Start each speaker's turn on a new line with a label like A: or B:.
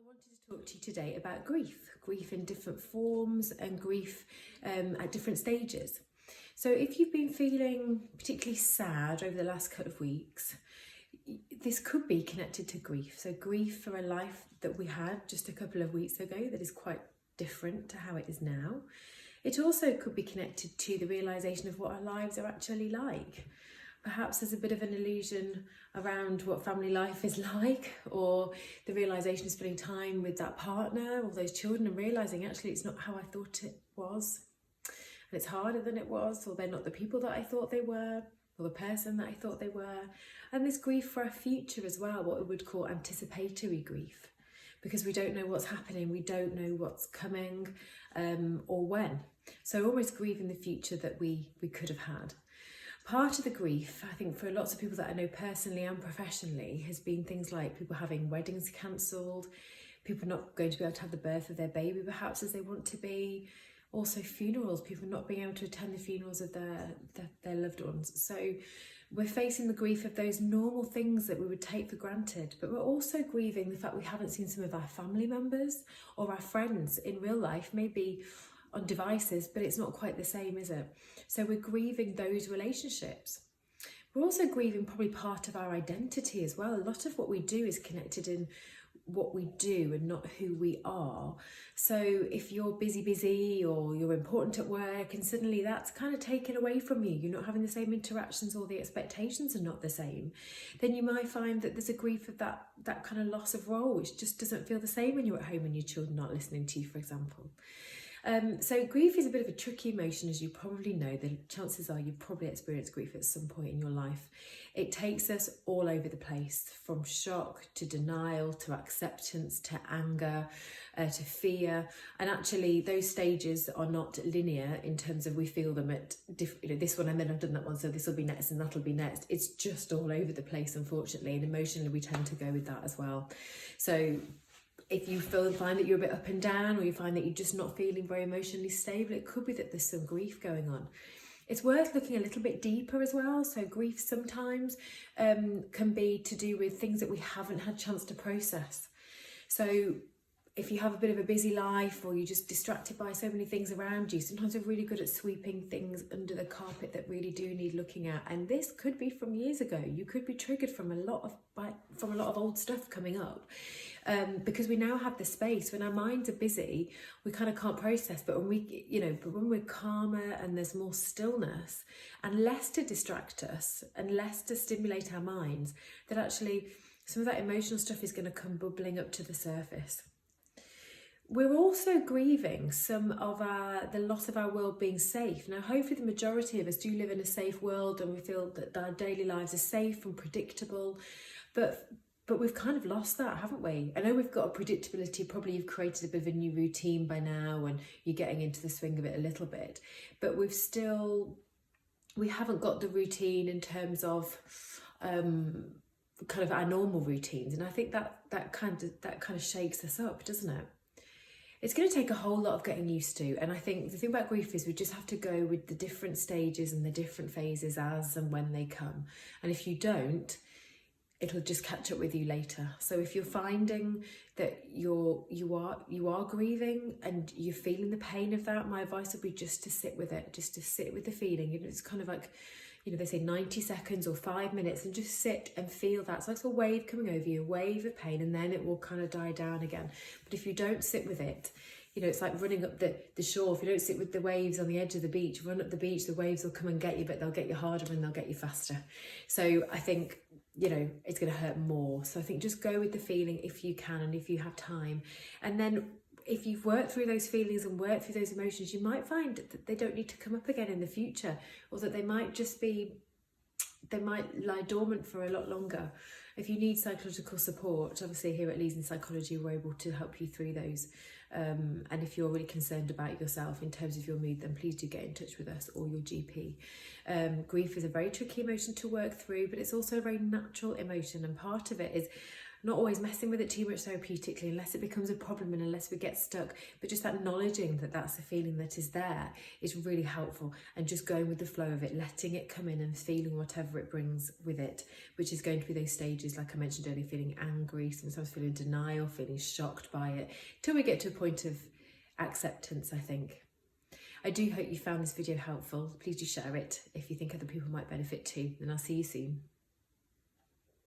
A: wanted to talk to you today about grief in different forms and grief at different stages. So if you've been feeling particularly sad over the last couple of weeks, this could be connected to grief. So grief for a life that we had just a couple of weeks ago that is quite different to how it is now. It also could be connected to the realisation of what our lives are actually like. Perhaps there's a bit of an illusion around what family life is like, or the realisation of spending time with that partner or those children and realising actually it's not how I thought it was. And it's harder than it was, or they're not the people that I thought they were, or the person that I thought they were. And this grief for our future as well, what we would call anticipatory grief, because we don't know what's happening, we don't know what's coming or when. So almost grieving the future that we could have had. Part of the grief, I think for lots of people that I know personally and professionally, has been things like people having weddings cancelled, people not going to be able to have the birth of their baby perhaps as they want to be, also funerals, people not being able to attend the funerals of their loved ones. So we're facing the grief of those normal things that we would take for granted, but we're also grieving the fact we haven't seen some of our family members or our friends in real life, maybe on devices, but it's not quite the same, is it? So we're grieving those relationships. We're also grieving probably part of our identity as well. A lot of what we do is connected in what we do and not who we are. So if you're busy or you're important at work and suddenly that's kind of taken away from you, you're not having the same interactions or the expectations are not the same, then you might find that there's a grief of that kind of loss of role, which just doesn't feel the same when you're at home and your children aren't listening to you, for example. So grief is a bit of a tricky emotion, as you probably know. The chances are you've probably experienced grief at some point in your life. It takes us all over the place, from shock to denial to acceptance to anger to fear. And actually those stages are not linear in terms of we feel them at this one and then I've done that one, so this will be next and that'll be next. It's just all over the place, unfortunately, and emotionally we tend to go with that as well. So if you find that you're a bit up and down, or you find that you're just not feeling very emotionally stable, it could be that there's some grief going on. It's worth looking a little bit deeper as well. So grief sometimes can be to do with things that we haven't had a chance to process. So if you have a bit of a busy life or you're just distracted by so many things around you, sometimes we're really good at sweeping things under the carpet that really do need looking at. And this could be from years ago. You could be triggered from a lot of old stuff coming up. Because we now have the space. When our minds are busy, we kind of can't process. But when we're calmer and there's more stillness and less to distract us and less to stimulate our minds, that actually some of that emotional stuff is going to come bubbling up to the surface. We're also grieving some of the loss of our world being safe. Now, hopefully the majority of us do live in a safe world and we feel that our daily lives are safe and predictable, but we've kind of lost that, haven't we? I know we've got a predictability, probably you've created a bit of a new routine by now and you're getting into the swing of it a little bit, but we haven't got the routine in terms of kind of our normal routines. And I think that kind of shakes us up, doesn't it? It's going to take a whole lot of getting used to. And I think the thing about grief is we just have to go with the different stages and the different phases as and when they come. And if you don't, it'll just catch up with you later. So if you're finding that you are grieving and you're feeling the pain of that, my advice would be just to sit with it, just to sit with the feeling. It's kind of like, they say 90 seconds or 5 minutes, and just sit and feel that. So it's a wave coming over you, a wave of pain, and then it will kind of die down again. But if you don't sit with it, it's like running up the shore. If you don't sit with the waves on the edge of the beach, run up the beach, the waves will come and get you, but they'll get you harder and they'll get you faster. So I think, it's going to hurt more. So I think just go with the feeling if you can and if you have time. And then if you've worked through those feelings and worked through those emotions, you might find that they don't need to come up again in the future, or that they might lie dormant for a lot longer. If you need psychological support, obviously here at Elysian Psychology, we're able to help you through those. And if you're really concerned about yourself in terms of your mood, then please do get in touch with us or your GP. Grief is a very tricky emotion to work through, but it's also a very natural emotion. And part of it is Not always messing with it too much therapeutically unless it becomes a problem and unless we get stuck, but just acknowledging that that's a feeling that is there is really helpful, and just going with the flow of it, letting it come in and feeling whatever it brings with it, which is going to be those stages, like I mentioned earlier, feeling angry, sometimes feeling denial, feeling shocked by it, till we get to a point of acceptance, I think. I do hope you found this video helpful. Please do share it if you think other people might benefit too, and I'll see you soon.